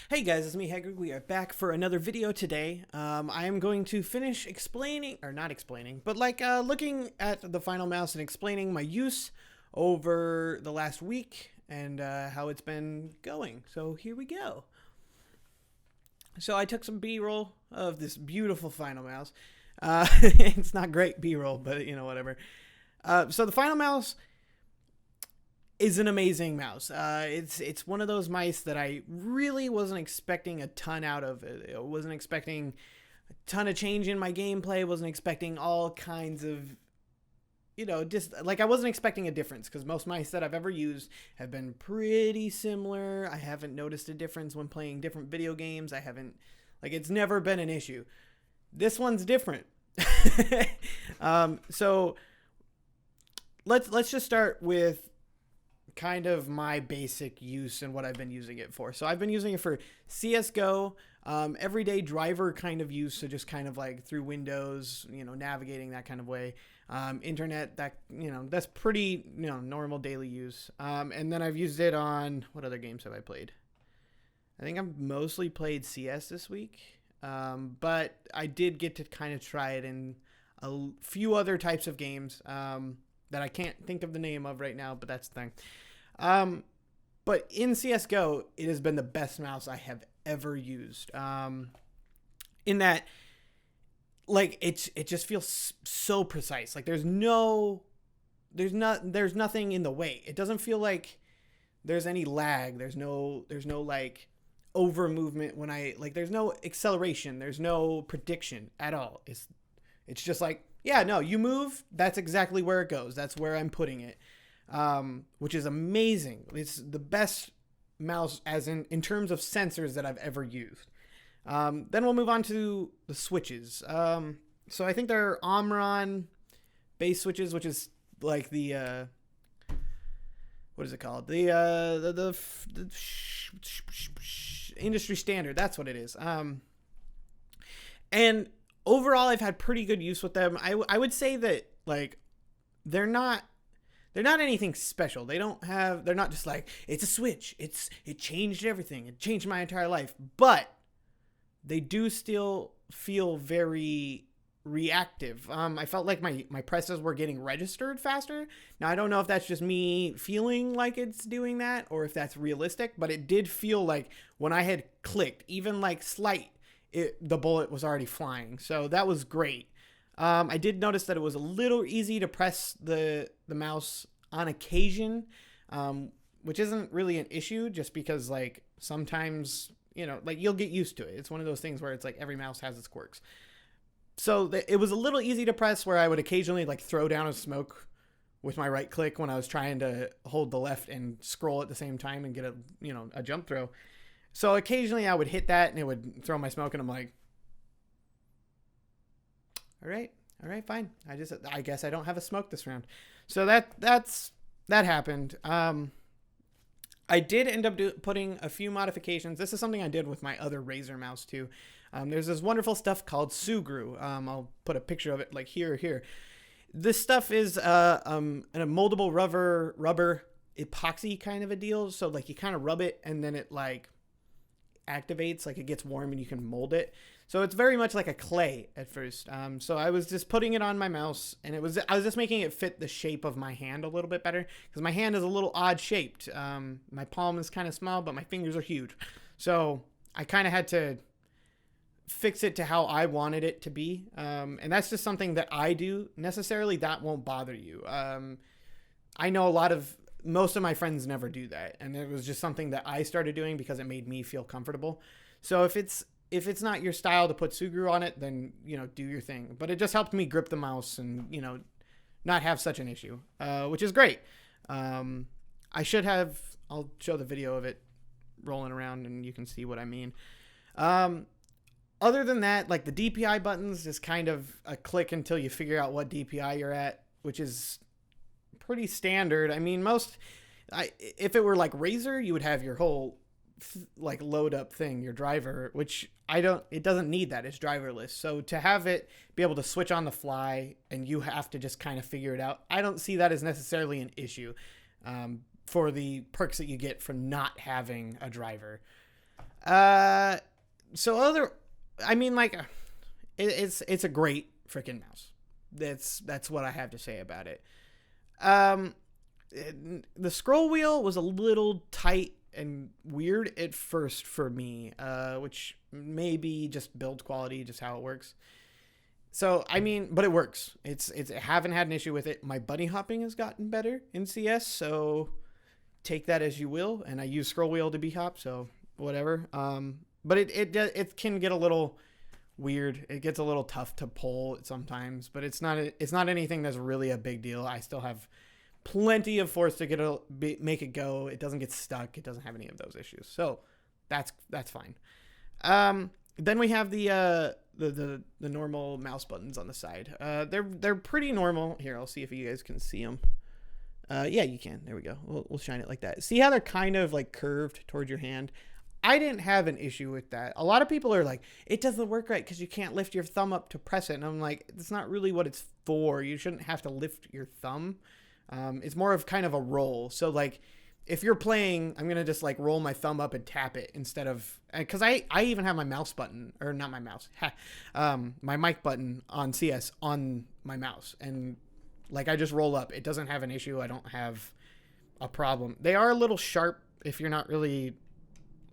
Hey guys, it's me, Hegrig. We are back for another video today. I am going to finish explaining, or not explaining, but looking at the Finalmouse and explaining my use over the last week and how it's been going. So here we go. So I took some B-roll of this beautiful Finalmouse. It's not great B-roll, but whatever. So the Finalmouse is an amazing mouse. It's one of those mice that I really wasn't expecting a ton out of. I wasn't expecting a ton of change in my gameplay. Wasn't expecting all kinds of, just like I wasn't expecting a difference because most mice that I've ever used have been pretty similar. I haven't noticed a difference when playing different video games. I haven't, it's never been an issue. This one's different. So let's just start with kind of my basic use and what I've been using it for. So I've been using it for CSGO, everyday driver kind of use. So just kind of like through Windows, navigating that kind of way. Internet, that's pretty, normal daily use. And then I've used it on, what other games have I played? I think I've mostly played CS this week. But I did get to kind of try it in a few other types of games, that I can't think of the name of right now, but that's the thing. But in CSGO, it has been the best mouse I have ever used. In that, it just feels so precise. Like there's nothing in the way. It doesn't feel like there's any lag. There's no over movement when there's no acceleration. There's no prediction at all. It's just you move. That's exactly where it goes. That's where I'm putting it. Which is amazing. It's the best mouse as in terms of sensors that I've ever used. Then we'll move on to the switches. So I think they're Omron base switches, which is like the, what is it called? The industry standard. That's what it is. And overall, I've had pretty good use with them. I would say that they're not anything special. They're not just it's a switch. It changed everything. It changed my entire life. But they do still feel very reactive. I felt like my presses were getting registered faster. Now, I don't know if that's just me feeling like it's doing that or if that's realistic, but it did feel like when I had clicked, even slight, the bullet was already flying. So that was great. I did notice that it was a little easy to press the mouse on occasion, which isn't really an issue just because sometimes, you'll get used to it. It's one of those things where it's every mouse has its quirks. So it was a little easy to press where I would occasionally throw down a smoke with my right click when I was trying to hold the left and scroll at the same time and get a jump throw. So occasionally I would hit that and it would throw my smoke and I'm like, all right, fine. I guess I don't have a smoke this round. So that happened. I did end up putting a few modifications. This is something I did with my other Razer mouse too. There's this wonderful stuff called Sugru. I'll put a picture of it here. This stuff is a moldable rubber epoxy kind of a deal. So you kind of rub it and then it activates, it gets warm and you can mold it. So it's very much like a clay at first. So I was just putting it on my mouse and I was just making it fit the shape of my hand a little bit better because my hand is a little odd shaped. My palm is kind of small, but my fingers are huge. So I kind of had to fix it to how I wanted it to be. And that's just something that I do. Necessarily that won't bother you. I know most of my friends never do that. And it was just something that I started doing because it made me feel comfortable. So if it's not your style to put Sugru on it, then, do your thing. But it just helped me grip the mouse and, not have such an issue, which is great. I'll show the video of it rolling around and you can see what I mean. Other than that, the DPI buttons is kind of a click until you figure out what DPI you're at, which is pretty standard. I mean, if it were Razer, you would have your whole load up thing, your driver, which it doesn't need that. It's driverless. So to have it be able to switch on the fly and you have to just kind of figure it out, I don't see that as necessarily an issue for the perks that you get from not having a driver. Uh, so other, I mean, like, it's a great freaking mouse. That's what I have to say about it. Um, the scroll wheel was a little tight and weird at first for me, which may be just build quality, just how it works. So I mean, but it works. I haven't had an issue with it. My bunny hopping has gotten better in CS, so take that as you will. And I use scroll wheel to be hop, so whatever. But it can get a little weird. It gets a little tough to pull sometimes, but it's not anything that's really a big deal. I still have plenty of force to make it go. It doesn't get stuck. It doesn't have any of those issues. So that's fine. Then we have the normal mouse buttons on the side. They're pretty normal. Here, I'll see if you guys can see them. Yeah, you can. There we go. We'll shine it like that. See how they're kind of like curved towards your hand? I didn't have an issue with that. A lot of people are like, it doesn't work right because you can't lift your thumb up to press it. And I'm like, that's not really what it's for. You shouldn't have to lift your thumb. It's more of kind of a roll. So like, if you're playing, I'm going to just like roll my thumb up and tap it instead of, because I even have my mouse button, or not my mouse, my mic button on CS on my mouse. And like, I just roll up. It doesn't have an issue. I don't have a problem. They are a little sharp if you're not really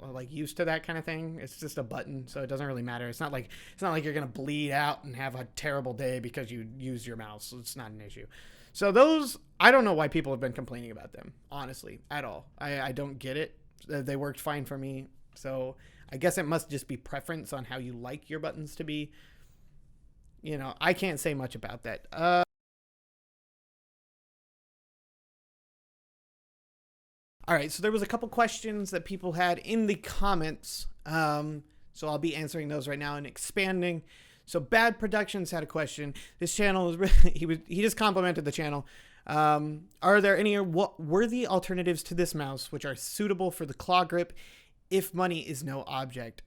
like used to that kind of thing. It's just a button, so it doesn't really matter. It's not like you're going to bleed out and have a terrible day because you use your mouse. So it's not an issue. So those, I don't know why people have been complaining about them, honestly, at all. I don't get it. They worked fine for me. So I guess it must just be preference on how you like your buttons to be. You know, I can't say much about that. All right, so there was a couple questions that people had in the comments. So I'll be answering those right now and expanding. So Bad Productions had a question. This channel is really, he just complimented the channel. Are there any worthy alternatives to this mouse which are suitable for the claw grip if money is no object?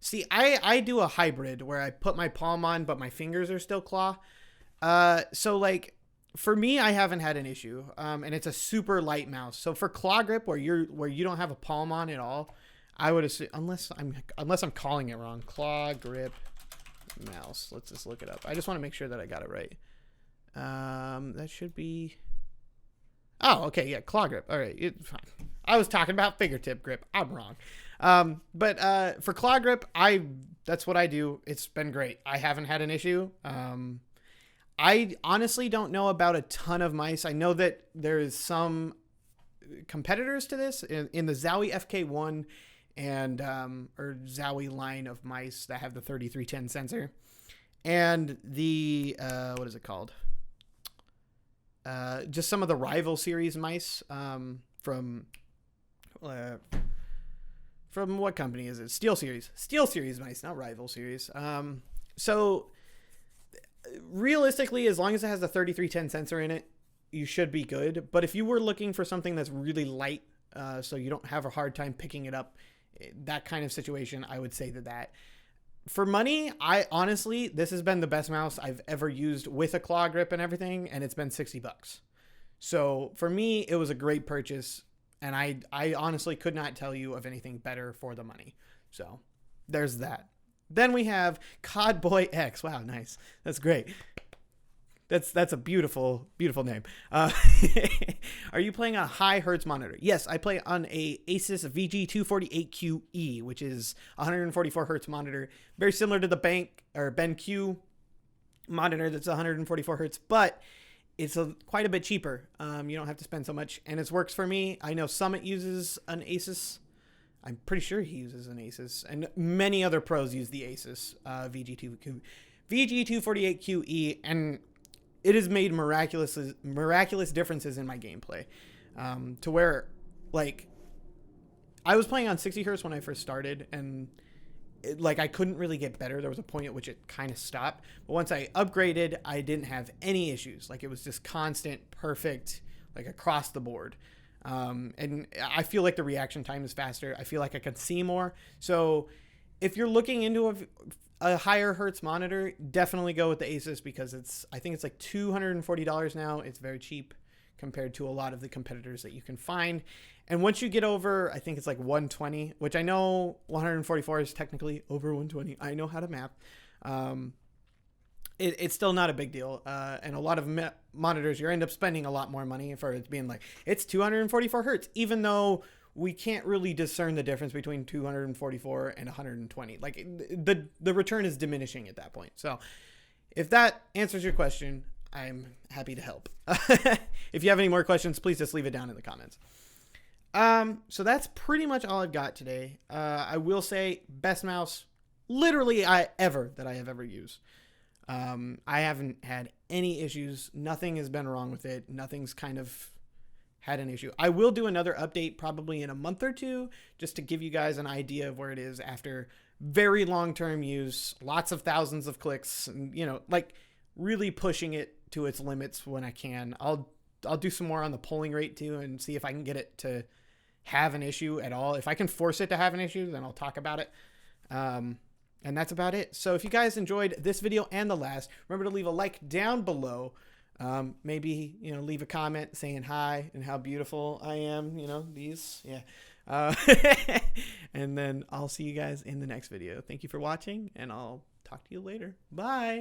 See, I do a hybrid where I put my palm on, but my fingers are still claw. So like for me, I haven't had an issue. And it's a super light mouse. So for claw grip where you don't have a palm on at all, I would assume, unless I'm calling it wrong, claw grip mouse. Let's just look it up. I just want to make sure that I got it right. That should be. Oh, okay, yeah, claw grip. All right, I was talking about fingertip grip. I'm wrong. But for claw grip, that's what I do. It's been great. I haven't had an issue. I honestly don't know about a ton of mice. I know that there is some competitors to this in the Zowie FK1 and or Zowie line of mice that have the 3310 sensor, and the what is it called? Just some of the rival series mice from what company is it? Steel series mice, not rival series. So realistically, as long as it has the 3310 sensor in it, you should be good. But if you were looking for something that's really light, so you don't have a hard time picking it up, that kind of situation, I would say that. For money, I honestly, this has been the best mouse I've ever used with a claw grip and everything, and it's been $60. So for me, it was a great purchase, and I honestly could not tell you of anything better for the money. So there's that. Then we have Codboy X. Wow, nice. That's great. That's a beautiful, beautiful name. Are you playing on a high hertz monitor? Yes, I play on a Asus VG248QE, which is 144 hertz monitor, very similar to the BenQ monitor that's 144 hertz, but it's quite a bit cheaper. You don't have to spend so much, and it works for me. I know Summit uses an Asus. I'm pretty sure he uses an Asus, and many other pros use the Asus VG248QE, and it has made miraculous differences in my gameplay, to where, like, I was playing on 60 hertz when I first started, and I couldn't really get better. There was a point at which it kind of stopped. But once I upgraded, I didn't have any issues. Like, it was just constant, perfect, like, across the board. And I feel like the reaction time is faster. I feel like I can see more. So if you're looking into a higher hertz monitor, definitely go with the Asus, because I think it's like $240 now. It's very cheap compared to a lot of the competitors that you can find. And once you get over, I think it's like 120, which I know 144 is technically over 120. I know how to math. It's still not a big deal. And a lot of monitors, you end up spending a lot more money for it being like, it's 244 hertz, even though we can't really discern the difference between 244 and 120. Like the return is diminishing at that point. So if that answers your question, I'm happy to help. If you have any more questions, please just leave it down in the comments. So that's pretty much all I've got today. I will say best mouse literally that I have ever used. I haven't had any issues. Nothing has been wrong with it. Nothing's kind of had an issue. I will do another update probably in a month or two, just to give you guys an idea of where it is after very long-term use, lots of thousands of clicks, and, you know, like really pushing it to its limits when I can. I'll do some more on the polling rate too and see if I can get it to have an issue at all. If I can force it to have an issue, then I'll talk about it. And that's about it. So if you guys enjoyed this video and the last, remember to leave a like down below. Maybe, you know, leave a comment saying hi and how beautiful I am, you know, these, yeah. And then I'll see you guys in the next video. Thank you for watching, and I'll talk to you later. Bye.